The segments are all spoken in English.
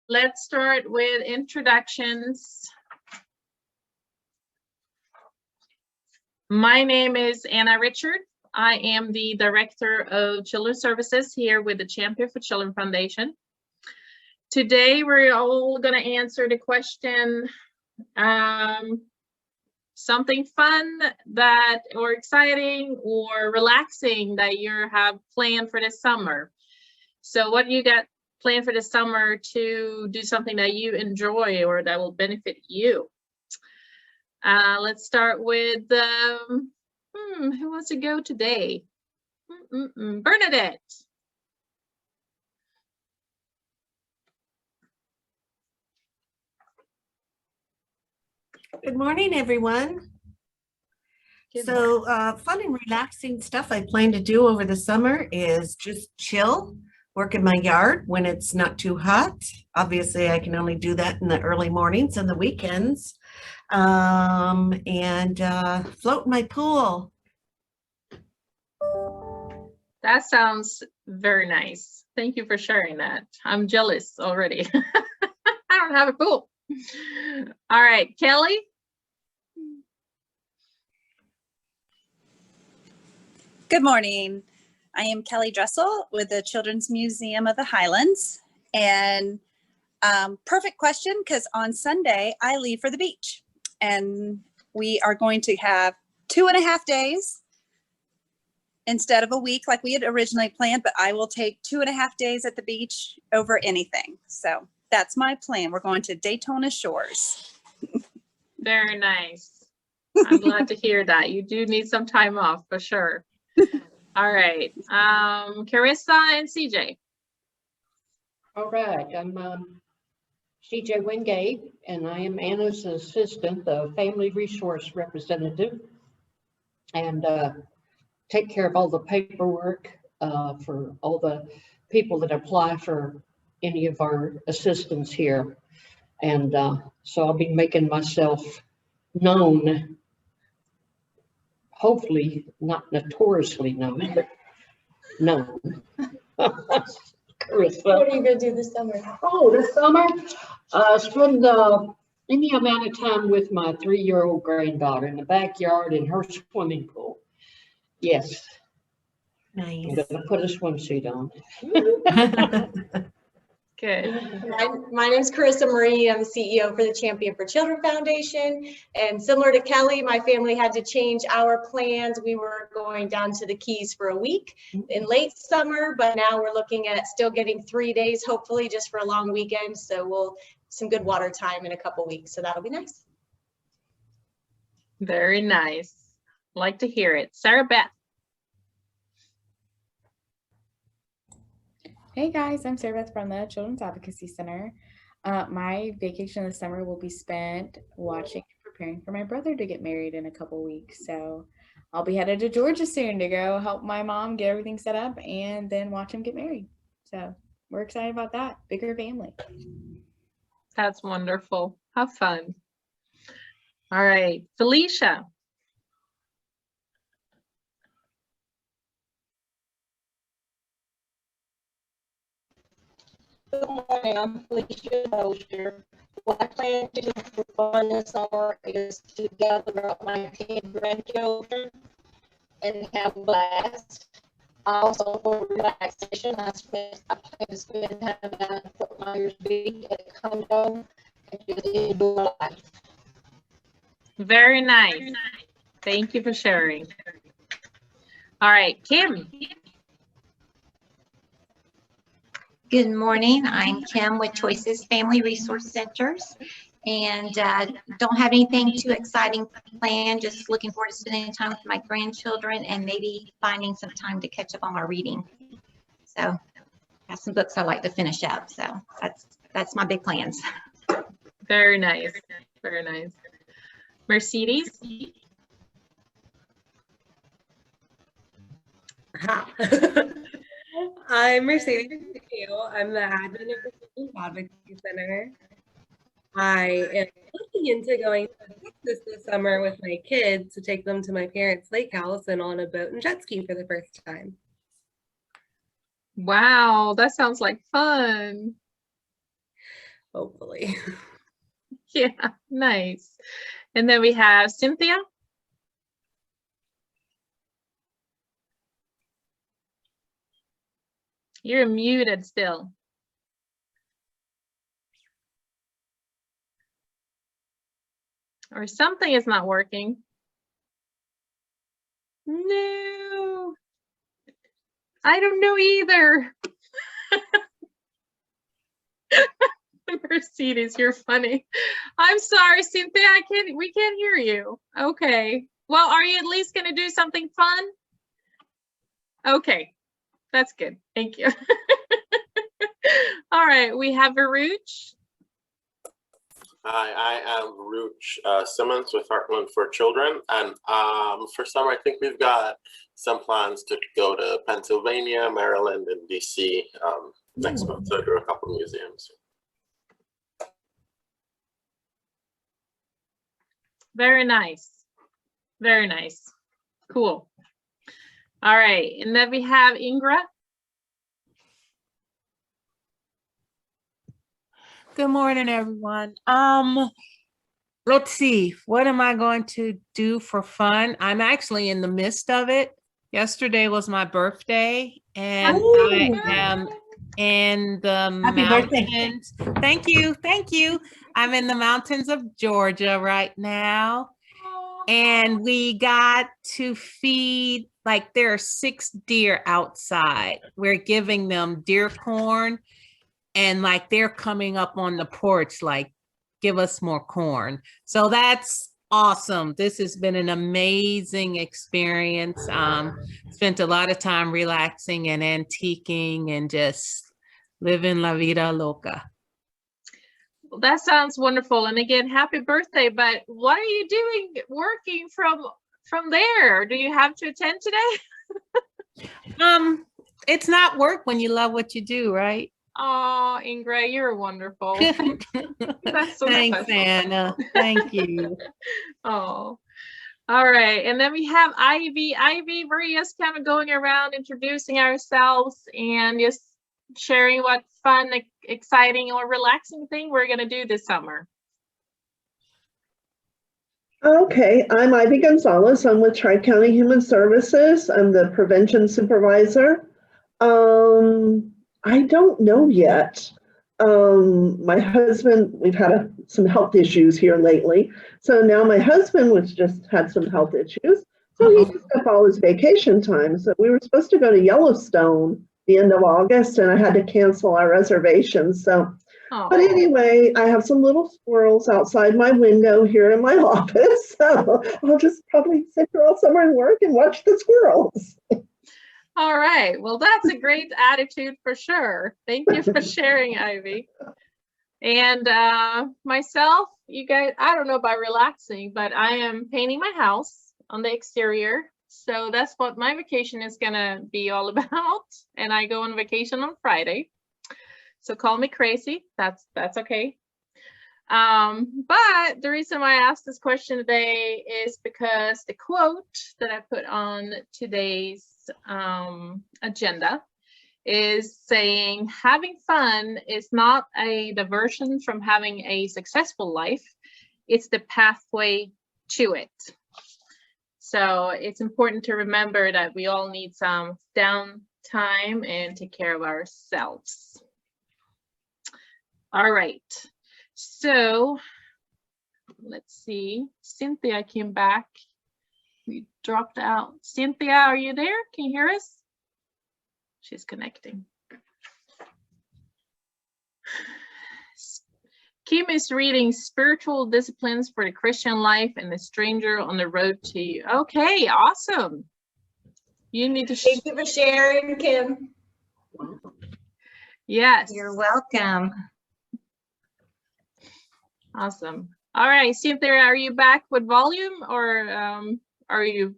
Let's start with introductions. My name is Anna Richard. I am the Director of Children's Services here with the Champion for Children Foundation. Today, we're all going to answer the question, something fun that, or exciting or relaxing that you have planned for this summer. So what you got planned for this summer to do something that you enjoy or that will benefit you? Let's start with, who wants to go today? Bernadette. Good morning, everyone. Fun and relaxing stuff I plan to do over the summer is just chill, work in my yard when it's not too hot. Obviously, I can only do that in the early mornings and the weekends. And float in my pool. That sounds very nice. Thank you for sharing that. I'm jealous already. I don't have a pool. All right, Kelly. Good morning. I am Kelly Dressel with the Children's Museum of the Highlands. And perfect question, because on Sunday I leave for the beach. And we are going to have 2.5 days instead of a week like we had originally planned, but I will take 2.5 days at the beach over anything. So that's my plan. We're going to Daytona Shores. Very nice. I'm glad to hear that. You do need some time off for sure. All right, Carissa and CJ. All right, I'm CJ Wingate, and I am Anna's assistant, the family resource representative, and take care of all the paperwork for all the people that apply for any of our assistance here. And so I'll be making myself known, hopefully not notoriously known, but known. Carissa. What are you going to do this summer? Oh, this summer, spend any amount of time with my 3-year-old granddaughter in the backyard in her swimming pool. Yes. Nice. I'm going to put a swimsuit on. Good. My name is Carissa Marie. I'm the CEO for the Champion for Children Foundation. And similar to Kelly, my family had to change our plans. We were going down to the Keys for a week in late summer, but now we're looking at still getting 3 days, hopefully just for a long weekend. So we'll some good water time in a couple weeks. So that'll be nice. Very nice. Like to hear it. Sarah Beth. Hey guys, I'm Sarah Beth from the Children's Advocacy Center. My vacation this summer will be spent watching and preparing for my brother to get married in a couple weeks. So I'll be headed to Georgia soon to go help my mom get everything set up and then watch him get married. So we're excited about that. Bigger family. That's wonderful. Have fun. All right, Felicia. Good morning, I'm Felicia Mosher. What I plan to do for fun this summer is to gather up my 10 grandchildren and have a blast. Also, for relaxation, I plan to spend time down at Fort Myers Beach at a condo and just enjoy life. Very nice. Thank you for sharing. All right, Kim. Good morning, I'm Kim with Choices Family Resource Centers, and don't have anything too exciting planned, just looking forward to spending time with my grandchildren and maybe finding some time to catch up on my reading. So I have some books I like to finish up, so that's my big plans. Very nice, very nice. Mercedes. I'm Mercedes. I'm the admin of the Children's Advocacy Center. I am looking into going to Texas this summer with my kids to take them to my parents' lake house and on a boat and jet ski for the first time. Wow, that sounds like fun. hopefully. Yeah, nice. And then we have Cynthia. You're muted still. Or something is not working. No, I don't know either. Mercedes, you're funny. I'm sorry, Cynthia, we can't hear you. Okay. Well, are you at least gonna do something fun? Okay, that's good. Thank you. All right, we have Aruj. Hi, I am Ruch Simmons with Heartland for Children, and for summer I think we've got some plans to go to Pennsylvania, Maryland, and DC next month to do a couple museums. Very nice. Very nice. Cool. All right, and then we have Ingra. Good morning, everyone. Let's see, what am I going to do for fun? I'm actually in the midst of it. Yesterday was my birthday, and I am in the mountains. Thank you, thank you. I'm in the mountains of Georgia right now, and we got to feed, like, there are 6 deer outside. We're giving them deer corn. And like they're coming up on the porch, like, give us more corn. So that's awesome. This has been an amazing experience. Spent a lot of time relaxing and antiquing and just living la vida loca. Well, that sounds wonderful. And again, happy birthday. But what are you doing working from there? Do you have to attend today? It's not work when you love what you do, right? Oh, Ingrid, you're wonderful. That's so Thanks, special. Anna. Thank you. Oh, all right. And then we have Ivy. Ivy, we're just kind of going around introducing ourselves and just sharing what fun, exciting, or relaxing thing we're going to do this summer. Okay, I'm Ivy Gonzalez. I'm with Tri-County Human Services. I'm the prevention supervisor. I don't know yet. My husband, we've had some health issues here lately. So now my husband was just had some health issues. So he used up all his vacation time. So we were supposed to go to Yellowstone the end of August, and I had to cancel our reservations. So, but anyway, I have some little squirrels outside my window here in my office. So I'll just probably sit here all summer and work and watch the squirrels. All right. Well, that's a great attitude for sure. Thank you for sharing, Ivy. And myself, you guys, I don't know about relaxing, but I am painting my house on the exterior. So that's what my vacation is going to be all about. And I go on vacation on Friday. So call me crazy. That's okay. But the reason why I asked this question today is because the quote that I put on today's agenda is saying having fun is not a diversion from having a successful life. It's the pathway to it. So it's important to remember that we all need some downtime and take care of ourselves. All right. So let's see. Cynthia came back. We dropped out. Cynthia, are you there? Can you hear us? She's connecting. Kim is reading Spiritual Disciplines for the Christian Life and the Stranger on the Road to You. Okay, awesome. You need to. Thank you for sharing, Kim. Yes. You're welcome. Awesome. All right, Cynthia, are you back with volume or are you?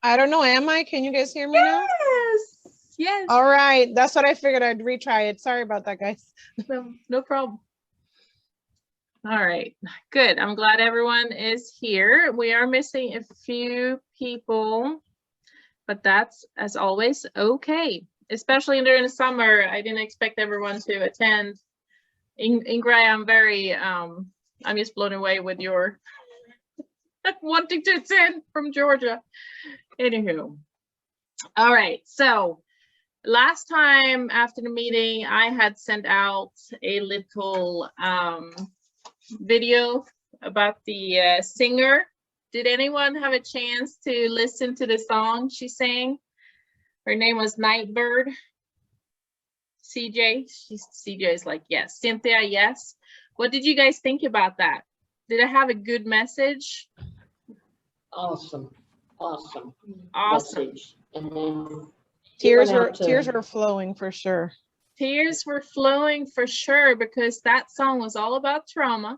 I don't know. Am I? Can you guys hear me now? Yes. All right. That's what I figured. I'd retry it. Sorry about that, guys. No problem. All right, good. I'm glad everyone is here. We are missing a few people, but that's, as always, okay. Especially during the summer, I didn't expect everyone to attend Ingray, I'm very, I'm just blown away with your wanting to attend from Georgia. Anywho. All right, so last time after the meeting, I had sent out a little video about the singer. Did anyone have a chance to listen to the song she sang? Her name was Nightbird. CJ, CJ is like, yes. Cynthia, yes. What did you guys think about that? Did it have a good message? Awesome. Awesome. Message. And then Tears were flowing for sure. Tears were flowing for sure, because that song was all about trauma.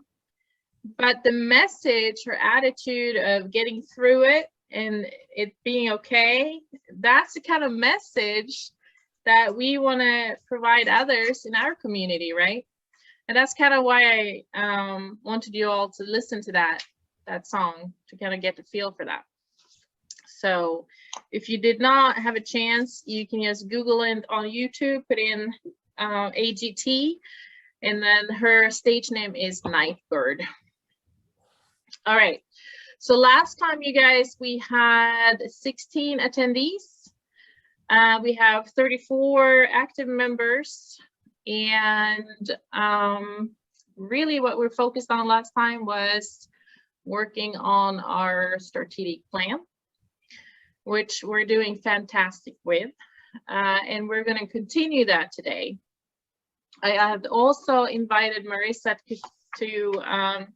But the message, her attitude of getting through it and it being okay, that's the kind of message that we want to provide others in our community, right? And that's kind of why I wanted you all to listen to that song, to kind of get the feel for that. So if you did not have a chance, you can just Google it on YouTube, put in AGT, and then her stage name is Nightbird. All right, so last time, you guys, we had 16 attendees. We have 34 active members, and really what we're focused on last time was working on our strategic plan, which we're doing fantastic with, and we're going to continue that today. I have also invited Marissa to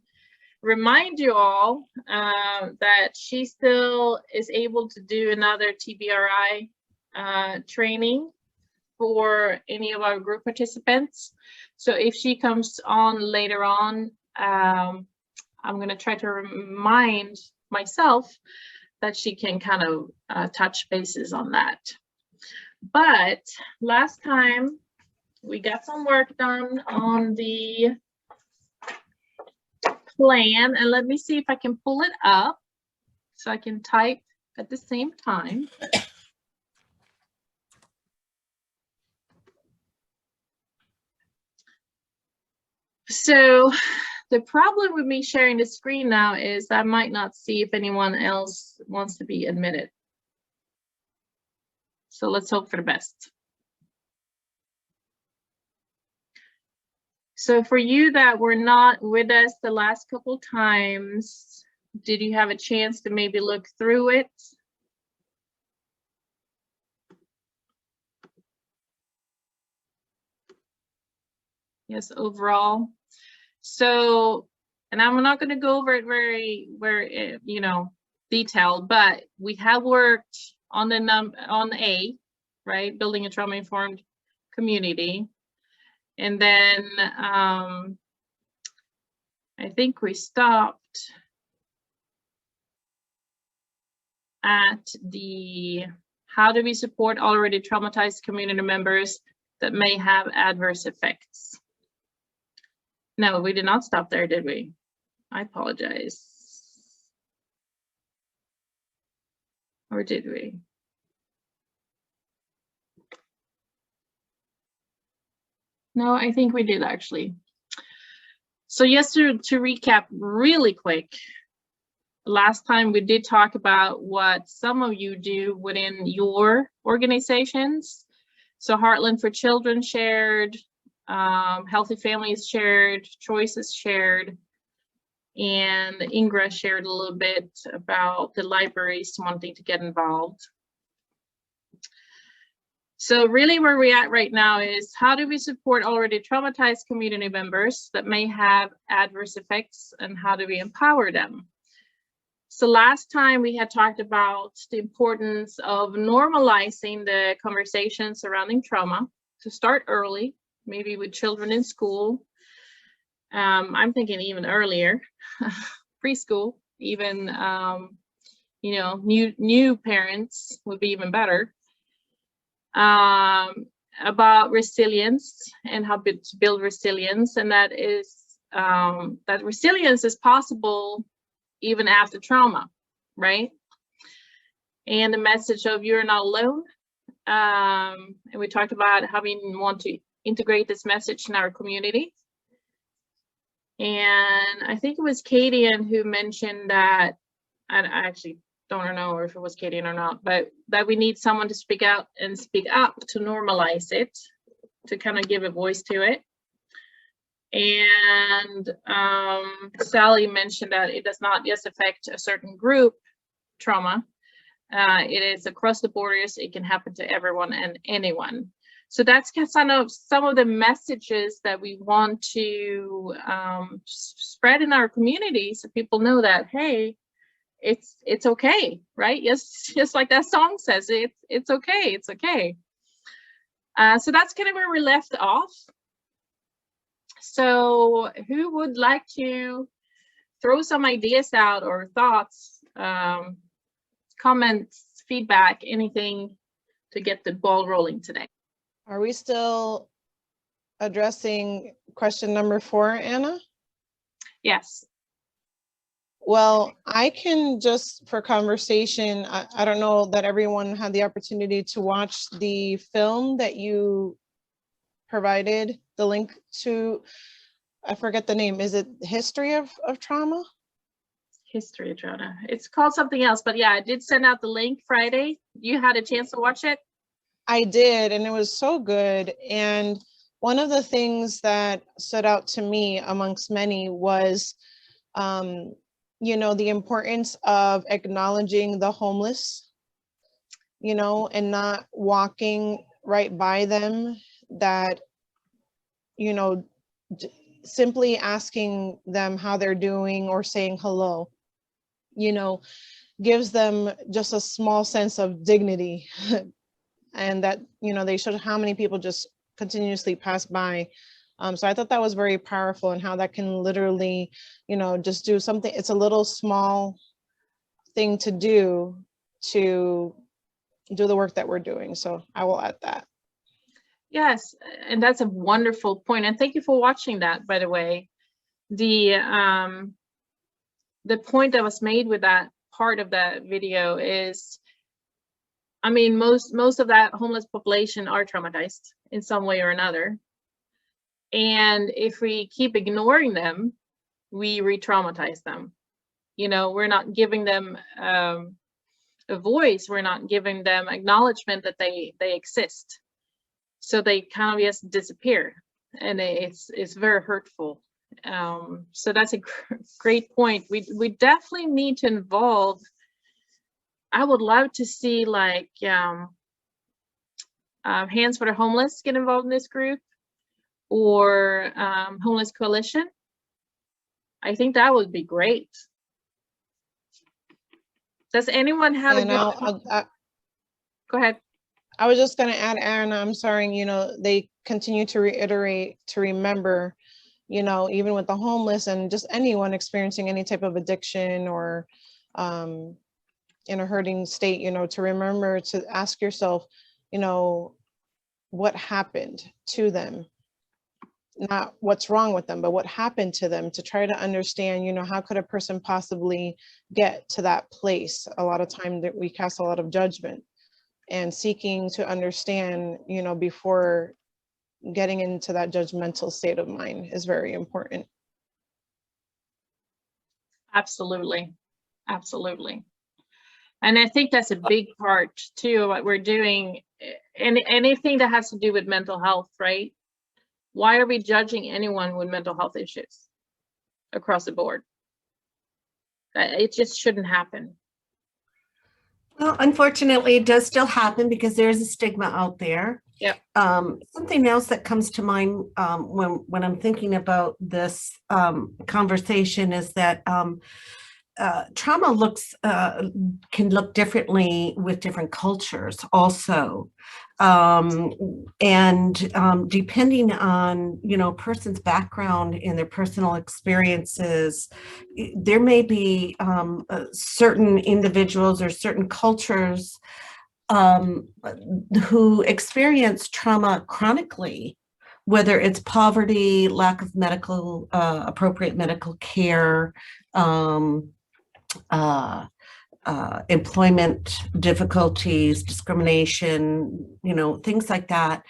remind you all that she still is able to do another TBRI training for any of our group participants. So if she comes on later on, I'm going to try to remind myself that she can kind of touch bases on that. But last time we got some work done on the plan, and let me see if I can pull it up so I can type at the same time. So the problem with me sharing the screen now is I might not see if anyone else wants to be admitted. So let's hope for the best. So for you that were not with us the last couple times, did you have a chance to maybe look through it? Yes, overall. So, and I'm not going to go over it very, you know, detailed, but we have worked on the A, right? Building a trauma-informed community. And then I think we stopped at the how do we support already traumatized community members that may have adverse effects. No, we did not stop there, did we? I apologize. Or did we? No, I think we did actually. So just to recap really quick, last time we did talk about what some of you do within your organizations. So Heartland for Children shared, Healthy Families shared, Choices shared, and Ingra shared a little bit about the libraries wanting to get involved. So really where we're at right now is how do we support already traumatized community members that may have adverse effects, and how do we empower them? So last time we had talked about the importance of normalizing the conversation surrounding trauma, to start early, maybe with children in school. I'm thinking even earlier, preschool, even, you know, new parents would be even better. About resilience and how to build resilience, and that is that resilience is possible even after trauma, right? And the message of you're not alone. And we talked about how we want to integrate this message in our community. And I think it was Kadian who mentioned that, and I actually don't know if it was Kadian or not, but that we need someone to speak out and speak up to normalize it, to kind of give a voice to it. And Sally mentioned that it does not just affect a certain group trauma. It is across the borders. It can happen to everyone and anyone. So that's kind of some of the messages that we want to spread in our community, so people know that, hey, it's okay, right? Yes, just like that song says, it's okay, it's okay. So that's kind of where we left off. So who would like to throw some ideas out, or thoughts, comments, feedback, anything to get the ball rolling today? Are we still addressing question number 4, Anna? Yes. Well, I can just, for conversation, I don't know that everyone had the opportunity to watch the film that you provided the link to. I forget the name. Is it History of Trauma? History of Trauma. It's called something else, but yeah, I did send out the link Friday. You had a chance to watch it? I did, and it was so good. And one of the things that stood out to me amongst many was, you know, the importance of acknowledging the homeless, you know, and not walking right by them, that, you know, simply asking them how they're doing or saying hello, you know, gives them just a small sense of dignity. And that, you know, they showed how many people just continuously pass by. So I thought that was very powerful, and how that can literally, you know, just do something. It's a little small thing to do the work that we're doing. So I will add that. Yes, and that's a wonderful point. And thank you for watching that, by the way. The point that was made with that part of that video is, I mean, most of that homeless population are traumatized in some way or another. And if we keep ignoring them, we re-traumatize them. You know, we're not giving them a voice. We're not giving them acknowledgement that they exist. So they kind of just disappear, and it's very hurtful. So that's a great point. We definitely need to involve. I would love to see, like, Hands for the Homeless get involved in this group, or Homeless Coalition. I think that would be great. Does anyone have go ahead. I was just going to add, Anna, I'm sorry, you know, they continue to reiterate to remember, you know, even with the homeless and just anyone experiencing any type of addiction or in a hurting state, you know, to remember to ask yourself, you know, what happened to them, not what's wrong with them, but what happened to them, to try to understand, you know, how could a person possibly get to that place? A lot of time that we cast a lot of judgment, and seeking to understand, you know, before getting into that judgmental state of mind is very important. Absolutely. Absolutely. And I think that's a big part too of what we're doing. And anything that has to do with mental health, right? Why are we judging anyone with mental health issues across the board? It just shouldn't happen. Well, unfortunately, it does still happen because there is a stigma out there. Yep. Something else that comes to mind when I'm thinking about this conversation is that trauma can look differently with different cultures also. And depending on, you know, person's background and their personal experiences, there may be certain individuals or certain cultures who experience trauma chronically, whether it's poverty, lack of appropriate medical care, employment difficulties, discrimination, you know, things like that.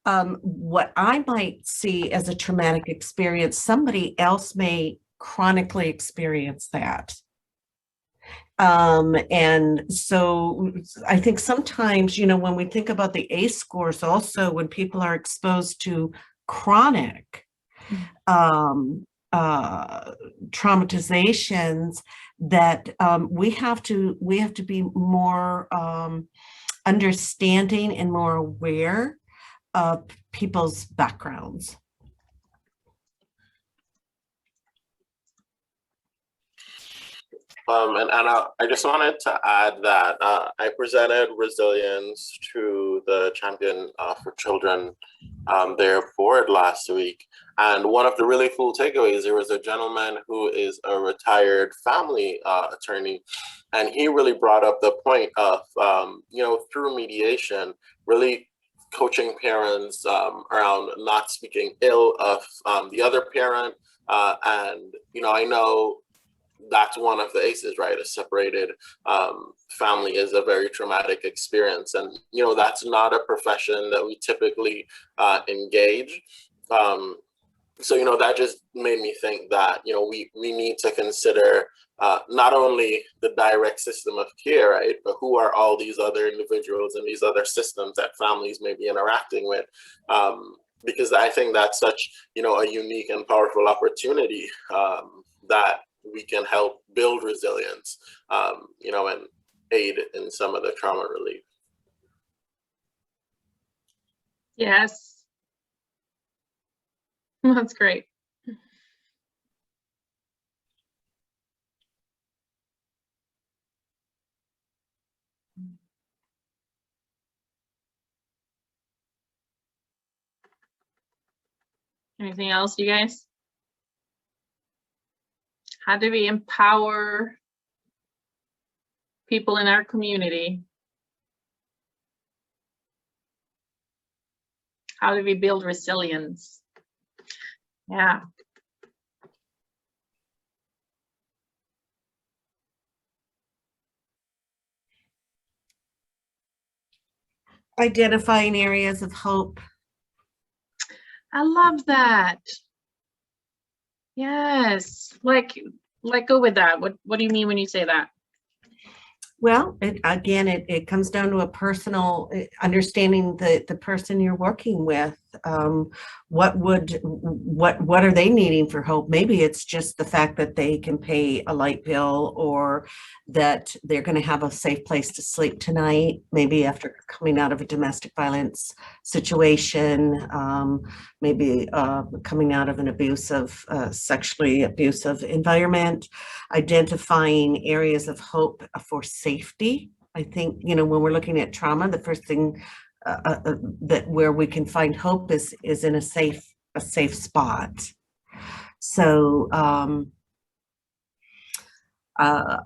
what I might see as a traumatic experience, somebody else may chronically experience that. And so I think sometimes, you know, when we think about the ACE scores, also when people are exposed to chronic traumatizations, that we have to be more understanding and more aware of people's backgrounds. And I just wanted to add that I presented resilience to the Champion for Children, their board last week. And one of the really cool takeaways, there was a gentleman who is a retired family attorney, and he really brought up the point of, you know, through mediation, really coaching parents around not speaking ill of the other parent. And, you know, I know that's one of the ACEs, right? A separated family is a very traumatic experience. And, you know, that's not a profession that we typically engage. So, you know, that just made me think that, you know, we need to consider not only the direct system of care, right, but who are all these other individuals and these other systems that families may be interacting with. Because I think that's such, you know, a unique and powerful opportunity that we can help build resilience, you know, and aid in some of the trauma relief. Yes. That's great. Anything else, you guys? How do we empower people in our community? How do we build resilience? Yeah. Identifying areas of hope. I love that. Yes. Like go with that. What do you mean when you say that? Well, it comes down to a personal understanding the person you're working with. What are they needing for hope? Maybe it's just the fact that they can pay a light bill, or that they're going to have a safe place to sleep tonight, maybe after coming out of a domestic violence situation, maybe coming out of an sexually abusive environment. Identifying areas of hope for safety. I think, you know, when we're looking at trauma, the first thing that where we can find hope is in a safe spot. So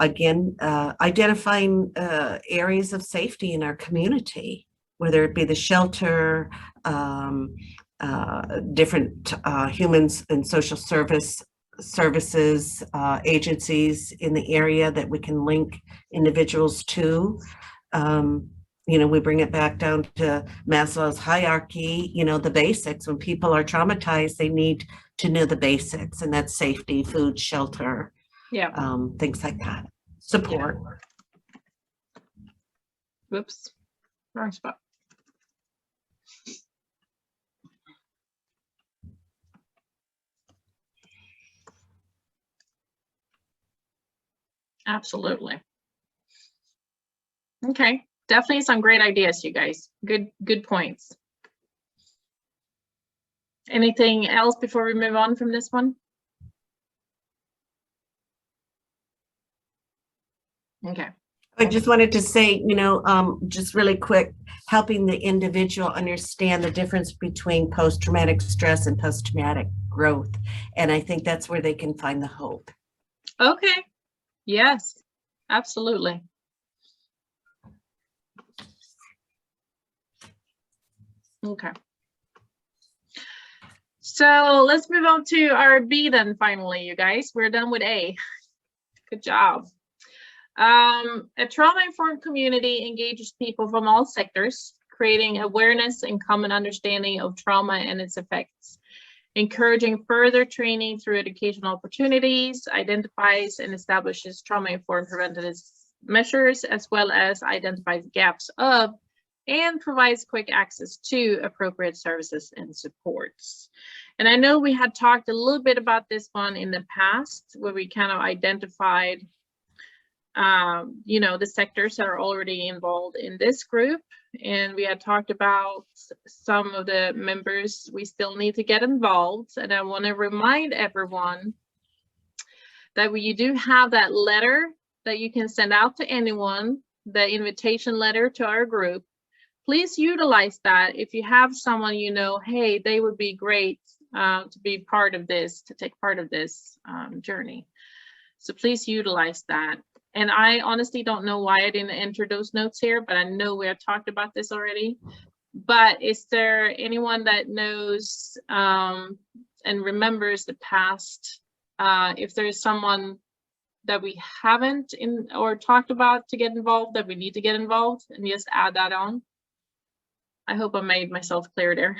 again, identifying areas of safety in our community, whether it be the shelter, different humans and social services, agencies in the area that we can link individuals to. You know, we bring it back down to Maslow's hierarchy, you know, the basics. When people are traumatized, they need to know the basics, and that's safety, food, shelter, yeah, things like that. Support. Yeah. Whoops, wrong spot. Absolutely. Okay, definitely some great ideas, you guys. Good points. Anything else before we move on from this one? Okay. I just wanted to say, you know, just really quick, helping the individual understand the difference between post-traumatic stress and post-traumatic growth. And I think that's where they can find the hope. Okay. Yes, absolutely. Okay. So let's move on to our B then finally, you guys. We're done with A. Good job. A trauma-informed community engages people from all sectors, creating awareness and common understanding of trauma and its effects, encouraging further training through educational opportunities, identifies and establishes trauma-informed preventative measures, as well as identifies gaps of and provides quick access to appropriate services and supports. And I know we had talked a little bit about this one in the past, where we kind of identified the sectors that are already involved in this group. And we had talked about some of the members we still need to get involved. And I want to remind everyone that you do have that letter that you can send out to anyone, the invitation letter to our group. Please utilize that if you have someone hey, they would be great to be part of this, to take part of this journey. So please utilize that. And I honestly don't know why I didn't enter those notes here, but I know we have talked about this already. But is there anyone that knows and remembers the past, if there's someone that we haven't or talked about to get involved, that we need to get involved, and just add that on? I hope I made myself clear there.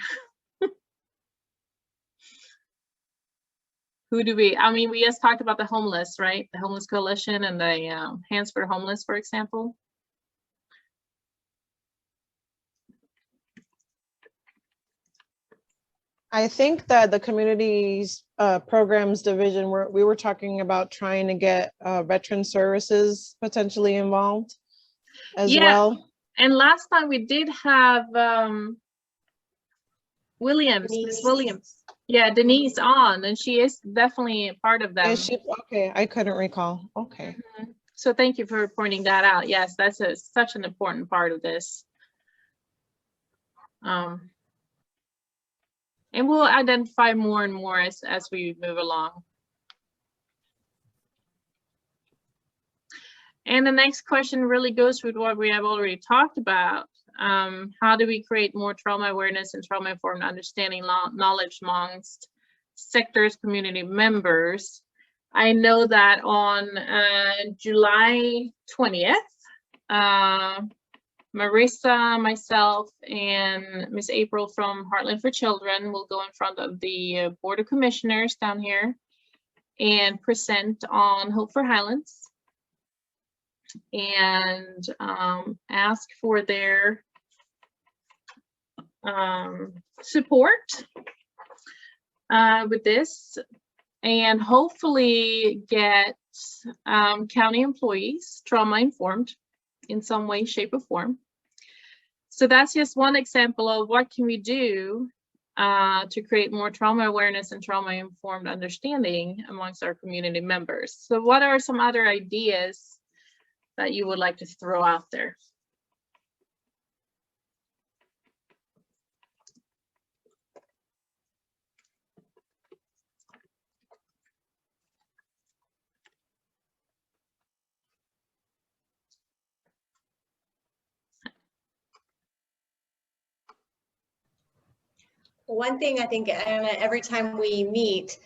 Who do we just talked about the homeless, right? The Homeless Coalition and the Hands for the Homeless, for example. I think that the community's programs division, we were talking about trying to get veteran services potentially involved as well. And last time we did have Williams, Miss Williams. Yeah, Denise on, and she is definitely a part of them. Is she? Okay, I couldn't recall. Okay. Mm-hmm. So thank you for pointing that out. Yes, that's such an important part of this. And we'll identify more and more as we move along. And the next question really goes with what we have already talked about. How do we create more trauma awareness and trauma-informed understanding knowledge amongst sectors, community members? I know that on July 20th, Marissa, myself, and Miss April from Heartland for Children will go in front of the Board of Commissioners down here and present on Hope for Highlands and ask for their support with this, and hopefully get county employees trauma informed in some way, shape, or form. So that's just one example of what can we do to create more trauma awareness and trauma informed understanding amongst our community members. So what are some other ideas that you would like to throw out there? One thing I think, Anna, every time we meet,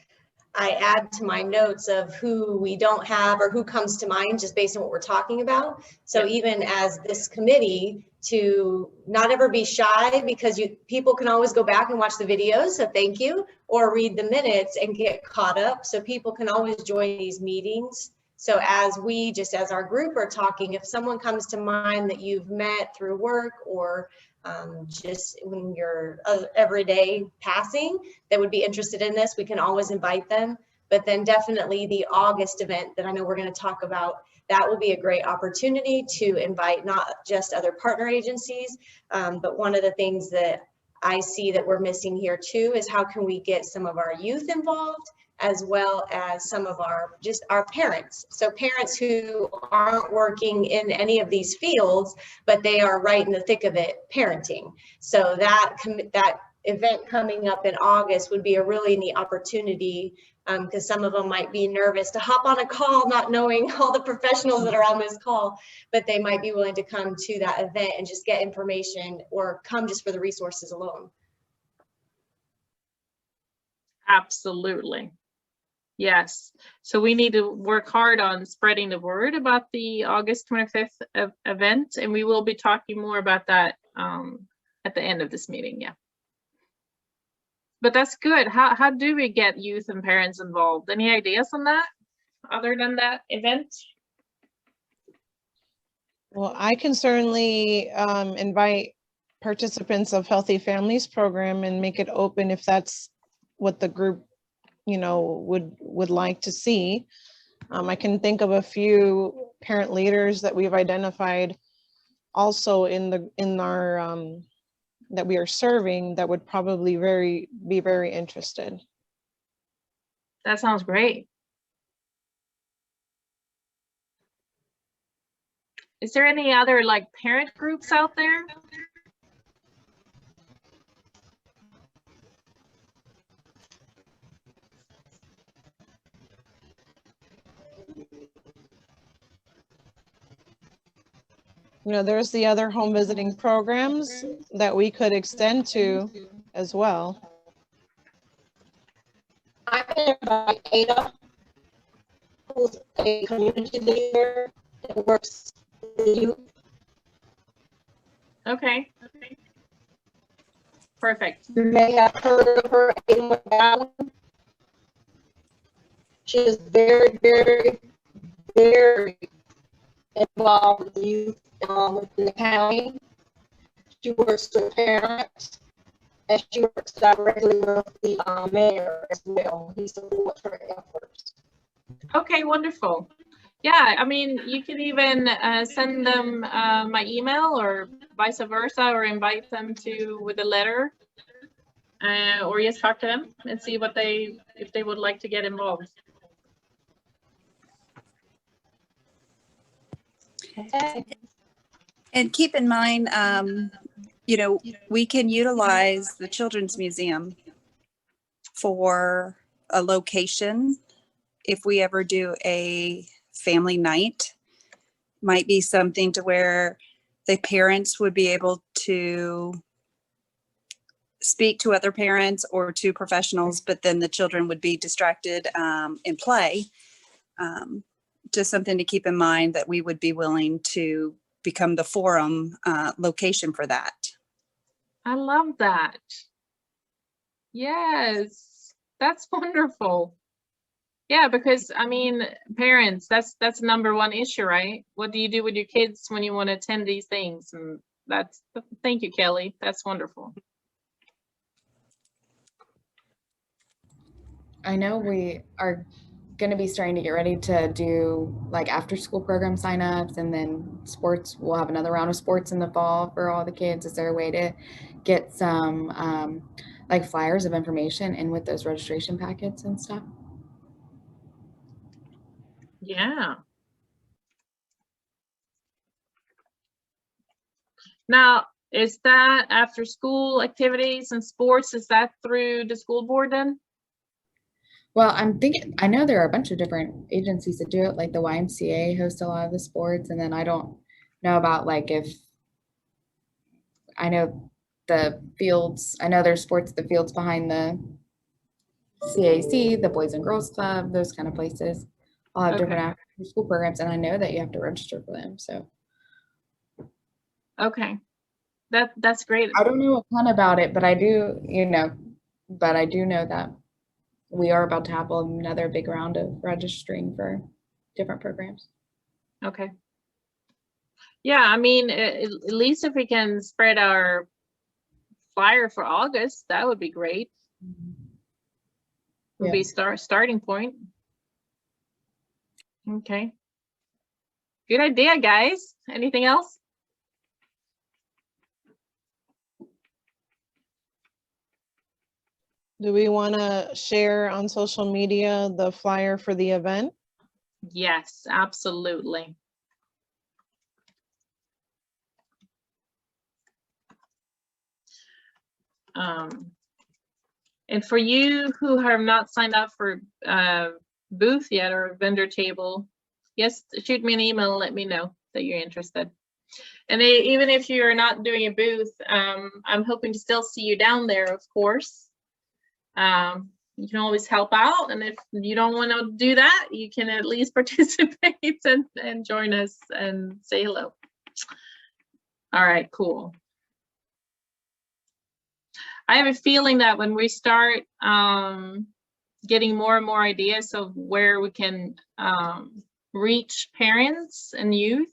I add to my notes of who we don't have or who comes to mind just based on what we're talking about. So even as this committee, to not ever be shy, because people can always go back and watch the videos, so thank you, or read the minutes and get caught up. So people can always join these meetings. So as our group are talking, if someone comes to mind that you've met through work or just when you're everyday passing that would be interested in this, we can always invite them. But then definitely the August event that I know we're going to talk about, that will be a great opportunity to invite not just other partner agencies, but one of the things that I see that we're missing here too is how can we get some of our youth involved, as well as some of our parents. So parents who aren't working in any of these fields, but they are right in the thick of it, parenting. So that event coming up in August would be a really neat opportunity, because some of them might be nervous to hop on a call, not knowing all the professionals that are on this call, but they might be willing to come to that event and just get information or come just for the resources alone. Absolutely. Yes. So we need to work hard on spreading the word about the August 25th event, and we will be talking more about that at the end of this meeting, yeah. But that's good. How do we get youth and parents involved? Any ideas on that other than that event? Well, I can certainly invite participants of Healthy Families program and make it open if that's what the group, you know, would like to see. I can think of a few parent leaders that we've identified also in our that we are serving that would probably be very interested. That sounds great. Is there any other like parent groups out there? You know, there's the other home visiting programs that we could extend to as well. I can invite Ada, who's a community leader that works with youth. Okay. Perfect. You may have heard of her, Ada McGowan. She is very, very, very involved with youth within the county. She works with parents, and she works directly with the mayor as well. He supports her efforts. Okay, wonderful. Yeah, I mean, you can even send them my email or vice versa, or invite them to with a letter, or just talk to them and see what if they would like to get involved. And keep in mind, you know, we can utilize the Children's Museum for a location if we ever do a family night. Might be something to where the parents would be able to speak to other parents or to professionals, but then the children would be distracted in play. Just something to keep in mind, that we would be willing to become the forum location for that. I love that. Yes, that's wonderful. Yeah, because I mean, parents, that's number one issue, right? What do you do with your kids when you want to attend these things? And thank you, Kelly. That's wonderful. I know we are going to be starting to get ready to do like after school program signups, and then sports. We'll have another round of sports in the fall for all the kids. Is there a way to get some like flyers of information in with those registration packets and stuff? Yeah. Now, is that after school activities and sports? Is that through the school board then? Well, I'm thinking, I know there are a bunch of different agencies that do it, like the YMCA hosts a lot of the sports, and then I don't know about like I know the fields, I know there's sports at the fields behind the CAC, the Boys and Girls Club, those kind of places. All have different after school programs, and I know that you have to register for them, so. Okay, that's great. I don't know a ton about it, but I do, but I do know that we are about to have another big round of registering for different programs. Okay. Yeah, I mean, at least if we can spread our flyer for August, that would be great. Would be starting point. Okay. Good idea, guys. Anything else? Do we want to share on social media the flyer for the event? Yes, absolutely. And for you who have not signed up for booth yet or vendor table, yes, shoot me an email and let me know that you're interested. And even if you're not doing a booth, I'm hoping to still see you down there, of course. You can always help out, and if you don't want to do that, you can at least participate and join us and say hello. All right, cool. I have a feeling that when we start getting more and more ideas of where we can reach parents and youth,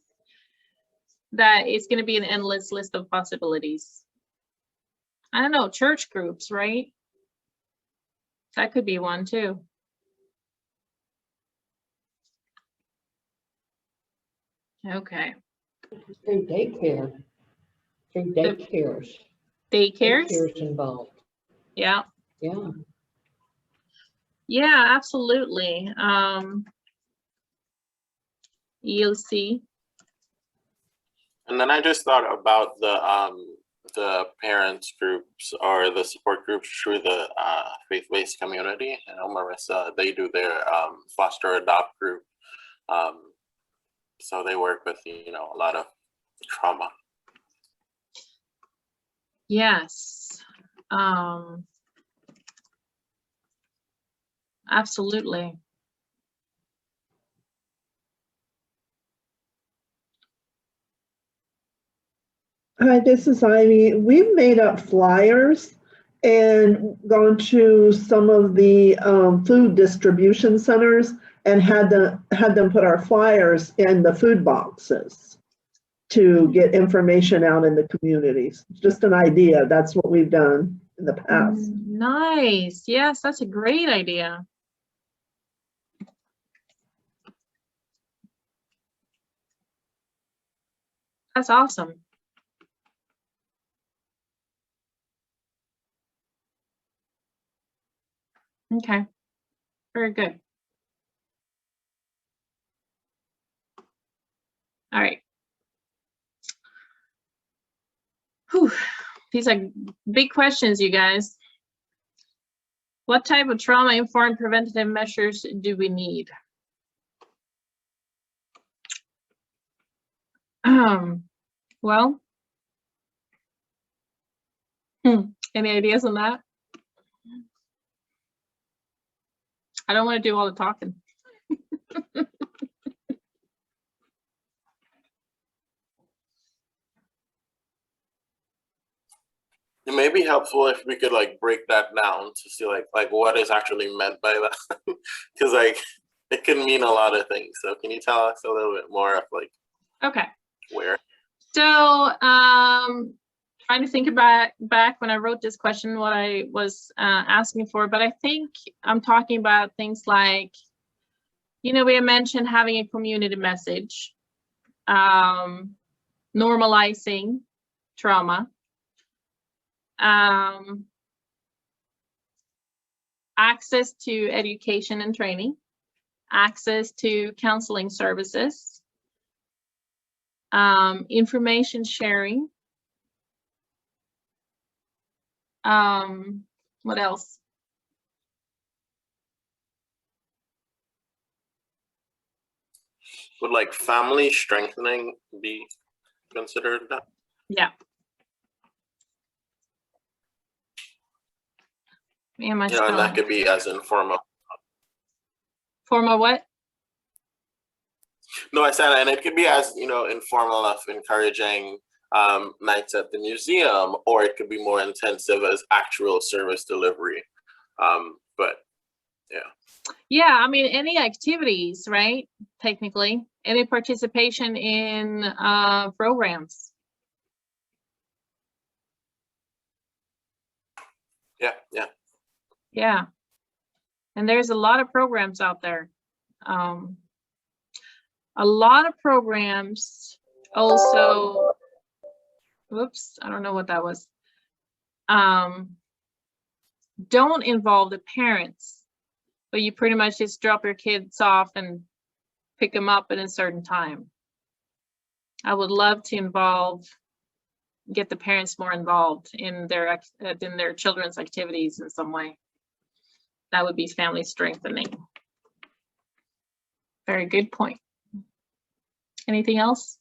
that it's going to be an endless list of possibilities. I don't know, church groups, right? That could be one too. Okay. Through daycare. Through daycares. Daycares? Daycares involved. Yeah. Yeah. Yeah, absolutely. You'll see. And then I just thought about the parents groups or the support groups through the faith-based community. You know, Marissa, they do their foster adopt group. So they work with, you know, a lot of trauma. Yes. Absolutely. Hi, this is Ivy. We've made up flyers and gone to some of the food distribution centers and had them put our flyers in the food boxes to get information out in the communities. Just an idea. That's what we've done in the past. Nice. Yes, that's a great idea. That's awesome. Okay. Very good. All right. Whew. These are big questions, you guys. What type of trauma-informed preventative measures do we need? Well, any ideas on that? I don't want to do all the talking. It may be helpful if we could like break that down to see like what is actually meant by that, because like it can mean a lot of things. So can you tell us a little bit more of like where? So trying to think about back when I wrote this question, what I was asking for, but I think I'm talking about things like, you know, we had mentioned having a community message, normalizing trauma, access to education and training, access to counseling services, information sharing. What else? Would like family strengthening be considered that? Yeah. Me and my You know, and that could be as informal. Formal what? No, I said, and it could be as, you know, informal of encouraging nights at the museum, or it could be more intensive as actual service delivery. But yeah. Yeah, I mean, any activities, right? Technically, any participation in programs. Yeah, yeah. Yeah. And there's a lot of programs out there. A lot of programs also, whoops, I don't know what that was. Don't involve the parents, but you pretty much just drop your kids off and pick them up at a certain time. I would love to get the parents more involved in their children's activities in some way. That would be family strengthening. Very good point. Anything else?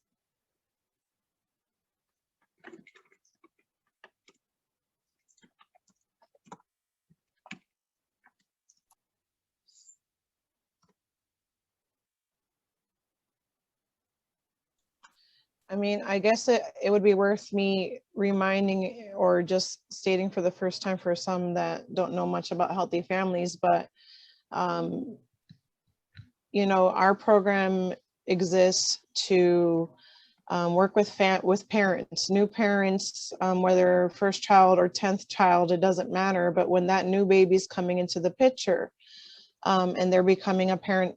I mean, I guess it would be worth me reminding or just stating for the first time for some that don't know much about healthy families, but you know, our program exists to work with parents, new parents, whether first child or 10th child, it doesn't matter. But when that new baby's coming into the picture and they're becoming a parent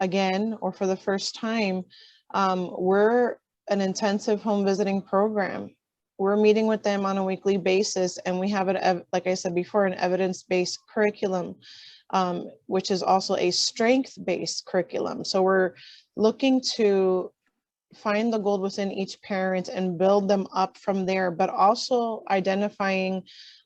again or for the first time, we're an intensive home visiting program. We're meeting with them on a weekly basis, and we have it, like I said before, an evidence-based curriculum, which is also a strength-based curriculum. So we're looking to find the gold within each parent and build them up from there, but also identifying,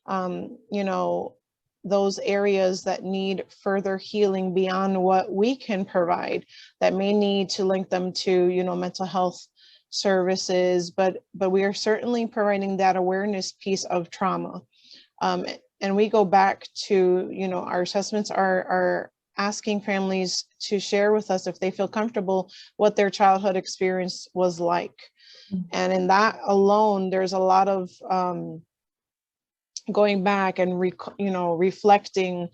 you know, those areas that need further healing beyond what we can provide, that may need to link them to, you know, mental health services, but we are certainly providing that awareness piece of trauma. And we go back to, you know, our assessments are asking families to share with us, if they feel comfortable, what their childhood experience was like. And in that alone, there's a lot of going back and you know, reflecting,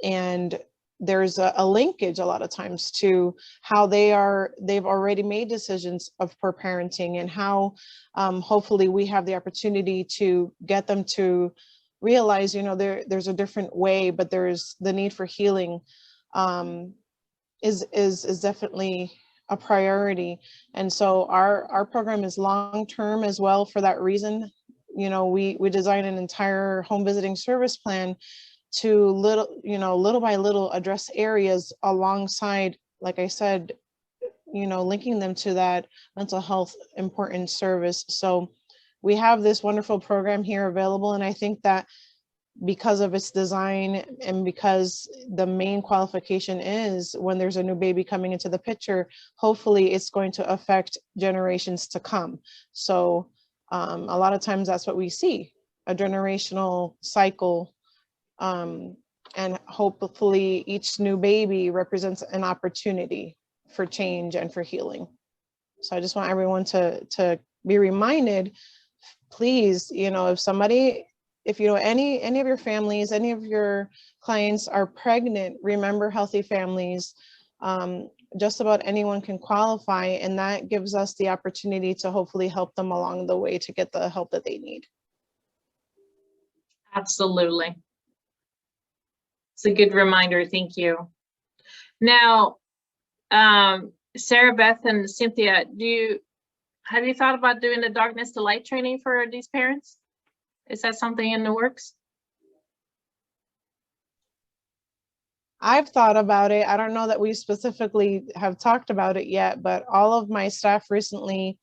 and there's a linkage a lot of times to how they've already made decisions of poor parenting, and how hopefully we have the opportunity to get them to realize, you know, there's a different way, but there's the need for healing is definitely a priority. And so our program is long-term as well for that reason. You know, we design an entire home visiting service plan to little by little address areas alongside, like I said, you know, linking them to that mental health important service. So we have this wonderful program here available, and I think that because of its design and because the main qualification is when there's a new baby coming into the picture, hopefully it's going to affect generations to come. So a lot of times that's what we see, a generational cycle. And hopefully each new baby represents an opportunity for change and for healing. So I just want everyone to be reminded, please, you know, if you know any of your families, any of your clients are pregnant, remember Healthy Families. Just about anyone can qualify, and that gives us the opportunity to hopefully help them along the way to get the help that they need. Absolutely. It's a good reminder. Thank you. Now, Sarah Beth and Cynthia, have you thought about doing the darkness to light training for these parents? Is that something in the works? I've thought about it. I don't know that we specifically have talked about it yet, but all of my staff recently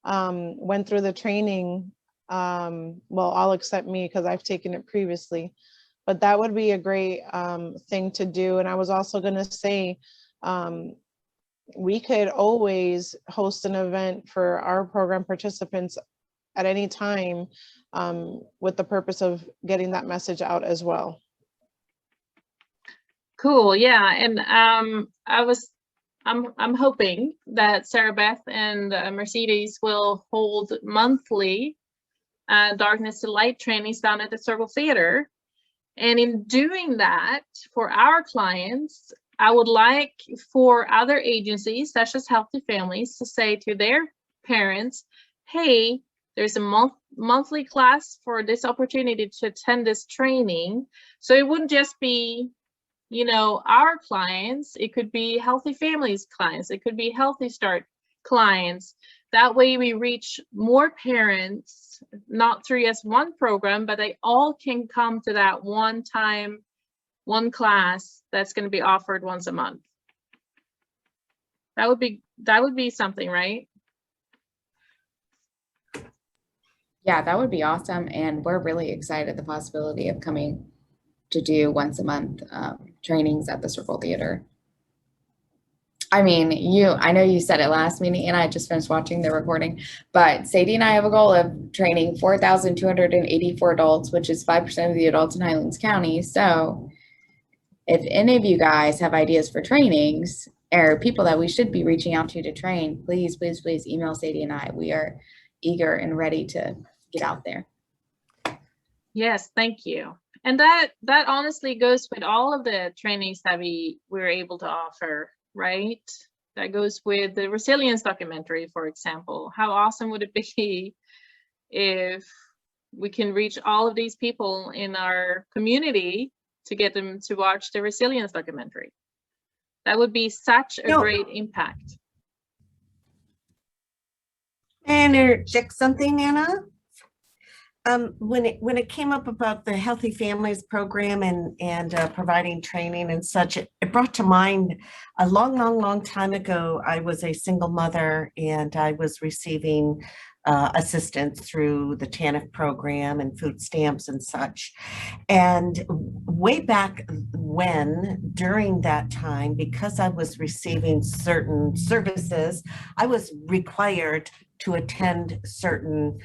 went through the training. Well, all except me, because I've taken it previously. But that would be a great thing to do. And I was also going to say, we could always host an event for our program participants at any time with the purpose of getting that message out as well. Cool, yeah, and I'm hoping that Sarah Beth and Mercedes will hold monthly darkness to light trainings down at the Circle Theater. And in doing that for our clients, I would like for other agencies such as Healthy Families to say to their parents, hey, there's a monthly class for this opportunity to attend this training. So it wouldn't just be, you know, our clients, it could be Healthy Families clients, it could be Healthy Start clients. That way we reach more parents, not through just one program, but they all can come to that one class that's going to be offered once a month. That would be something, right? Yeah, that would be awesome. And we're really excited at the possibility of coming to do once a month trainings at the Circle Theater. I mean, I know you said it last meeting, and I just finished watching the recording, but Sadie and I have a goal of training 4,284 adults, which is 5% of the adults in Highlands County. So if any of you guys have ideas for trainings, or people that we should be reaching out to train, please, please, please email Sadie and I. We are eager and ready to get out there. Yes, thank you. And that honestly goes with all of the trainings that we were able to offer, right? That goes with the resilience documentary, for example. How awesome would it be if we can reach all of these people in our community to get them to watch the resilience documentary? That would be such a great impact. And interject something, Anna. When it came up about the Healthy Families program and providing training and such, it brought to mind a long time ago. I was a single mother and I was receiving assistance through the TANF program and food stamps and such. And way back when, during that time, because I was receiving certain services, I was required to attend certain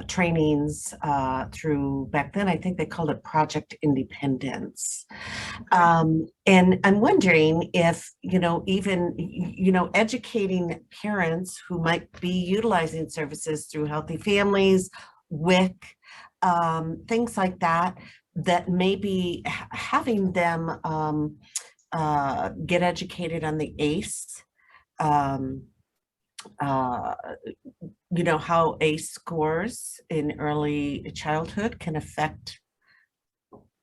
trainings through, back then I think they called it Project Independence. And I'm wondering if, even, educating parents who might be utilizing services through Healthy Families, WIC, things like that, that maybe having them get educated on the ACE, how ACE scores in early childhood can affect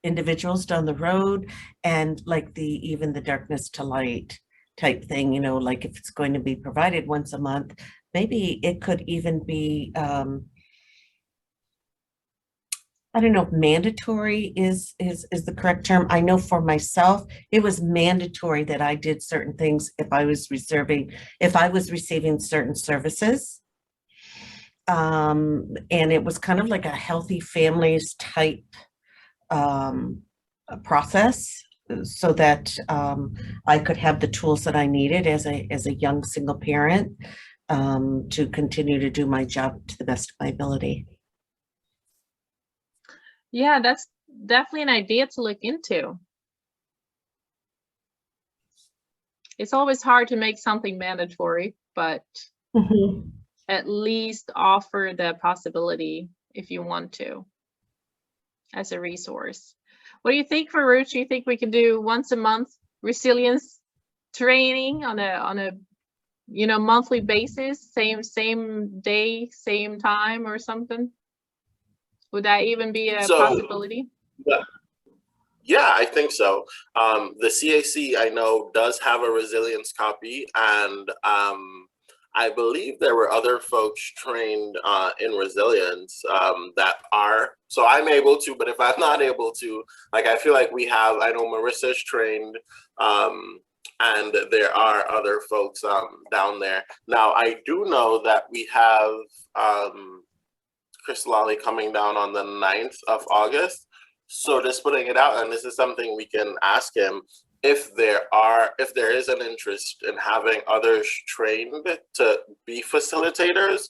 individuals down the road, and like even the darkness to light type thing, like if it's going to be provided once a month, maybe it could even be, I don't know if mandatory is the correct term. I know for myself, it was mandatory that I did certain things if I was receiving certain services. And it was kind of like a Healthy Families type process, so that I could have the tools that I needed as a young single parent to continue to do my job to the best of my ability. Yeah, that's definitely an idea to look into. It's always hard to make something mandatory, but at least offer the possibility if you want to as a resource. What do you think, Farouche? Do you think we can do once a month resilience training on a monthly basis, same day, same time or something? Would that even be a possibility? Yeah, I think so. The CAC, I know, does have a resilience copy, and I believe there were other folks trained in resilience that are, so I'm able to, but if I'm not able to, like, I feel like I know Marissa's trained, and there are other folks down there. Now, I do know that we have Chris Lally coming down on the 9th of August. So just putting it out, and this is something we can ask him, if there is an interest in having others trained to be facilitators,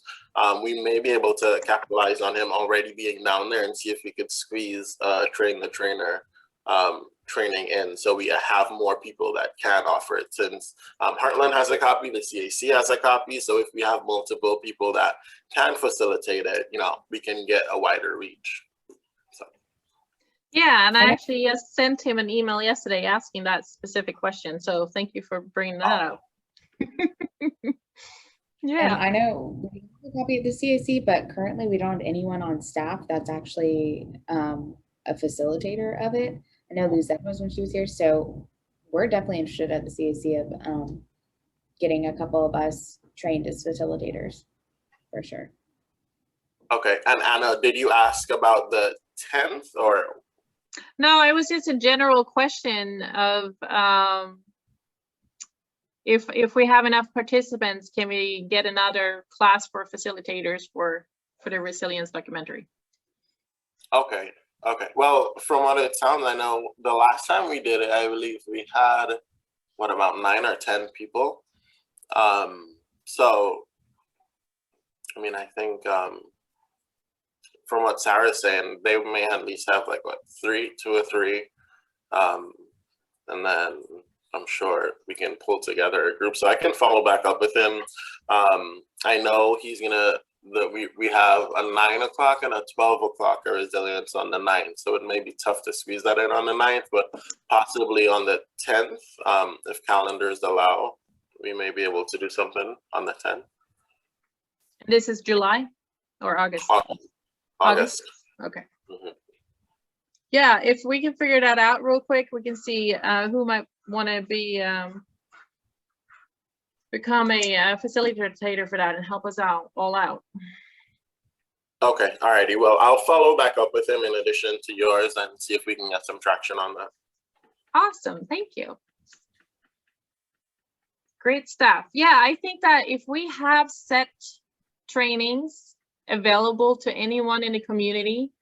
we may be able to capitalize on him already being down there and see if we could squeeze train the trainer training in, so we have more people that can offer it. Since Heartland has a copy, the CAC has a copy, so if we have multiple people that can facilitate it, we can get a wider reach. Yeah, and I actually sent him an email yesterday asking that specific question. So thank you for bringing that up. Yeah, and I know we have a copy of the CAC, but currently we don't have anyone on staff that's actually a facilitator of it. I know Luzette was when she was here, so we're definitely interested at the CAC of getting a couple of us trained as facilitators, for sure. Okay, and Anna, did you ask about the 10th or? No, it was just a general question of if we have enough participants, can we get another class for facilitators for the resilience documentary? Okay. Well, from what it sounds, I know the last time we did it, I believe we had about 9 or 10 people. So, I mean, I think from what Sarah's saying, they may at least have 2 or 3, and then I'm sure we can pull together a group. So I can follow back up with him. I know he's gonna, we have a 9 o'clock and a 12 o'clock a resilience on the 9th. So it may be tough to squeeze that in on the 9th, but possibly on the 10th, if calendars allow, we may be able to do something on the 10th. This is July or August? August. Okay. Mhm. Yeah, if we can figure that out real quick, we can see who might want to be become a facilitator for that and help us out all out. Okay, alrighty. Well, I'll follow back up with him in addition to yours and see if we can get some traction on that. Awesome, thank you. Great stuff. Yeah, I think that if we have set trainings available to anyone in the community,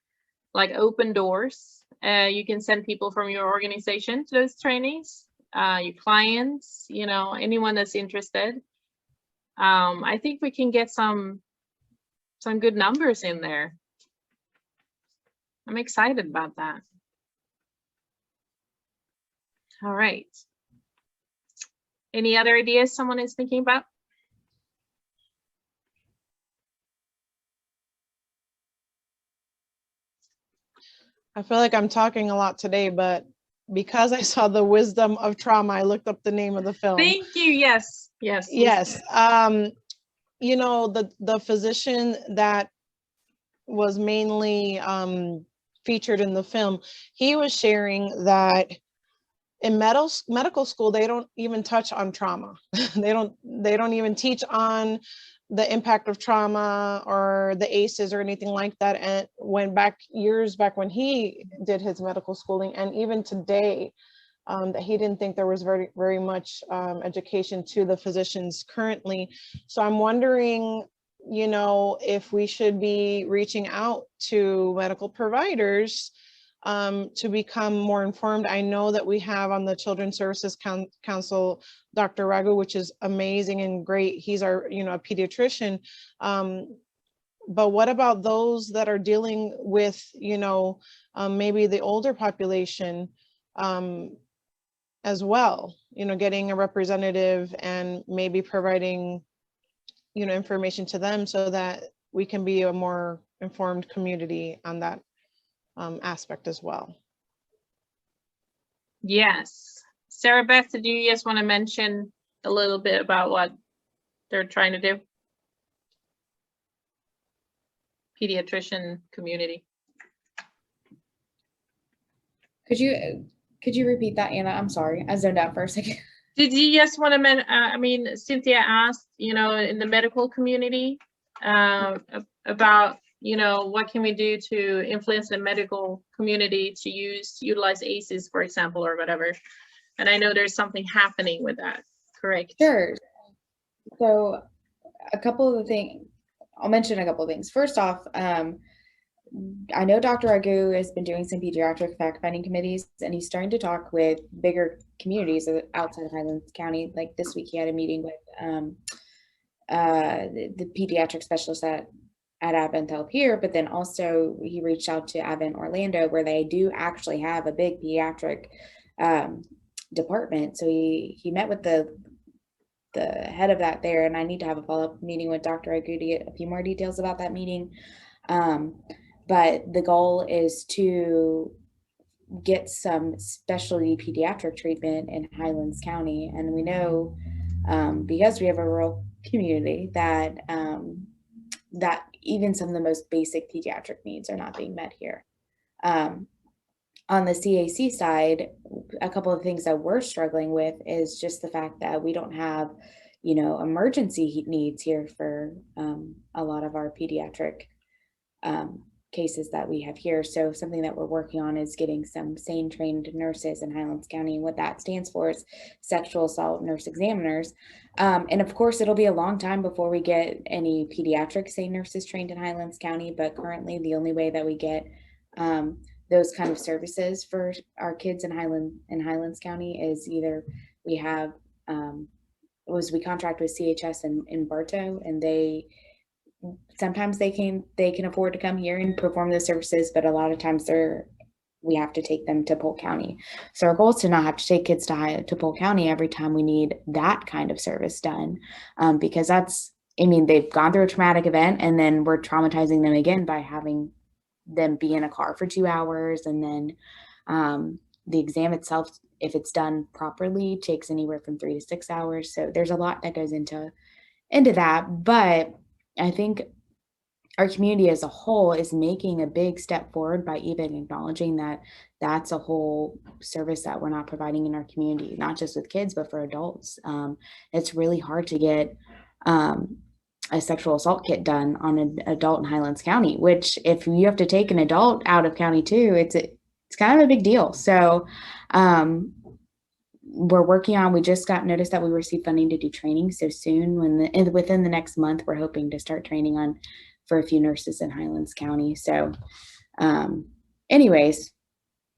like open doors, you can send people from your organization to those trainings, your clients, you know, anyone that's interested. I think we can get some good numbers in there. I'm excited about that. All right. Any other ideas someone is thinking about? I feel like I'm talking a lot today, but because I saw The Wisdom of Trauma, I looked up the name of the film. Thank you. Yes, yes. Yes. You know, the physician that was mainly featured in the film, he was sharing that in medical school, they don't even touch on trauma. they don't even teach on the impact of trauma or the ACEs or anything like that. And years back when he did his medical schooling, and even today, that he didn't think there was very, very much education to the physicians currently. So I'm wondering, you know, if we should be reaching out to medical providers to become more informed. I know that we have on the Children's Services Council, Dr. Raghu, which is amazing and great. He's our, you know, a pediatrician. But what about those that are dealing with, you know, maybe the older population as well, you know, getting a representative and maybe providing, you know, information to them so that we can be a more informed community on that aspect as well. Yes. Sarah Beth, did you just want to mention a little bit about what they're trying to do? Pediatrician community. Could you repeat that, Anna? I'm sorry, I zoned out for a second. Did you just want to I mean, Cynthia asked, you know, in the medical community about, you know, what can we do to influence the medical community to utilize ACEs, for example, or whatever. And I know there's something happening with that, correct? Sure. So a couple of the things, I'll mention a couple of things. First off, I know Dr. Raghu has been doing some pediatric fact-finding committees, and he's starting to talk with bigger communities outside of Highlands County. Like this week, he had a meeting with the pediatric specialist at Advent Health here, but then also he reached out to Advent Orlando, where they do actually have a big pediatric department. So he met with the head of that there, and I need to have a follow-up meeting with Dr. Raghu to get a few more details about that meeting. But the goal is to get some specialty pediatric treatment in Highlands County. And we know, because we have a rural community, that that even some of the most basic pediatric needs are not being met here. On the CAC side, a couple of things that we're struggling with is just the fact that we don't have, you know, emergency needs here for a lot of our pediatric cases that we have here. So something that we're working on is getting some SANE trained nurses in Highlands County. And what that stands for is sexual assault nurse examiners. And of course, it'll be a long time before we get any pediatric SANE nurses trained in Highlands County. But currently, the only way that we get those kind of services for our kids in Highlands County is either we have we contract with CHS in Bartow, and sometimes they can afford to come here and perform those services, but a lot of times they're we have to take them to Polk County. So our goal is to not have to take kids to Polk County every time we need that kind of service done, because they've gone through a traumatic event and then we're traumatizing them again by having them be in a car for 2 hours. And then the exam itself, if it's done properly, takes anywhere from 3 to 6 hours. So there's a lot that goes into that. But I think our community as a whole is making a big step forward by even acknowledging that that's a whole service that we're not providing in our community, not just with kids, but for adults. It's really hard to get a sexual assault kit done on an adult in Highlands County, which if you have to take an adult out of county too, it's kind of a big deal. So we're working on, we just got notice that we received funding to do training so soon. Within the next month, we're hoping to start training for a few nurses in Highlands County. So anyways,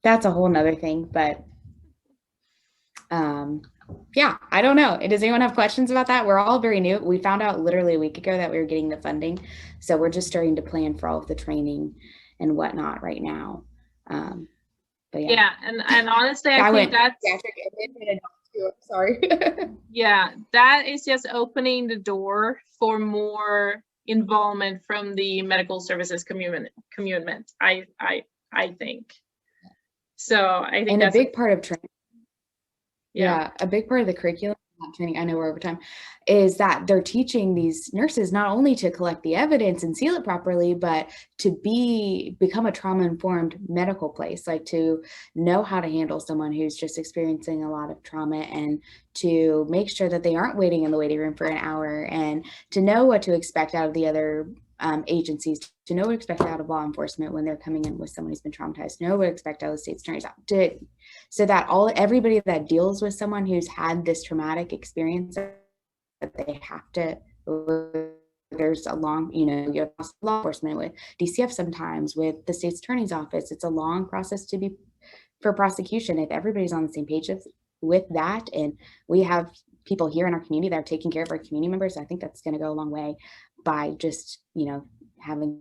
that's a whole nother thing, but yeah, I don't know. Does anyone have questions about that? We're all very new. We found out literally a week ago that we were getting the funding. So we're just starting to plan for all of the training and whatnot right now. But yeah. And honestly, I think that's sorry. Yeah, that is just opening the door for more involvement from the medical services community. I think. So I think and that's a big part of training. Yeah, a big part of the curriculum training, I know we're over time, is that they're teaching these nurses not only to collect the evidence and seal it properly, but to become a trauma-informed medical place, like to know how to handle someone who's just experiencing a lot of trauma, and to make sure that they aren't waiting in the waiting room for an hour, and to know what to expect out of the other agencies, to know what to expect out of law enforcement when they're coming in with someone who's been traumatized, know what to expect out of the state's attorneys, so that everybody that deals with someone who's had this traumatic experience, that they have to, there's a long, you have law enforcement with DCF, sometimes with the state's attorney's office. It's a long process for prosecution. If everybody's on the same page with that, and we have people here in our community that are taking care of our community members, I think that's going to go a long way by just, having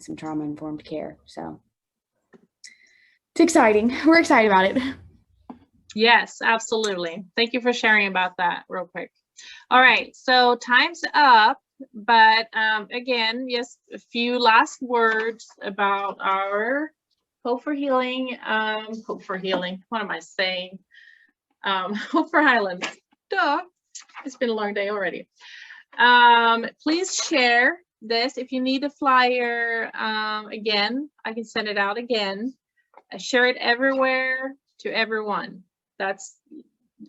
some trauma-informed care. So it's exciting. We're excited about it. Yes, absolutely. Thank you for sharing about that real quick. All right, so time's up, but again, yes, a few last words about our Hope for Healing. What am I saying? Hope for Highlands. Duh. It's been a long day already. Please share this. If you need a flyer, again, I can send it out again. Share it everywhere to everyone. That's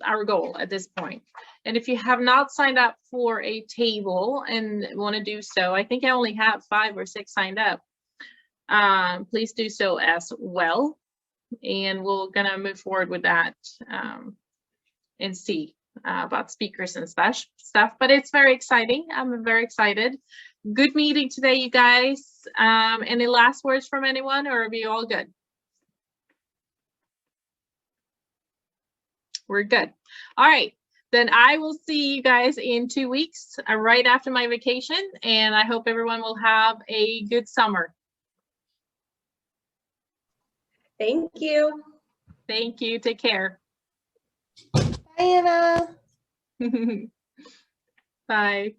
our goal at this point. And if you have not signed up for a table and want to do so, I think I only have 5 or 6 signed up. Please do so as well. And we're gonna move forward with that and see about speakers and stuff. But it's very exciting. I'm very excited. Good meeting today, you guys. Any last words from anyone, or are we all good? We're good. All right, then I will see you guys in 2 weeks, right after my vacation, and I hope everyone will have a good summer. Thank you. Thank you. Take care. Bye, Anna. Bye.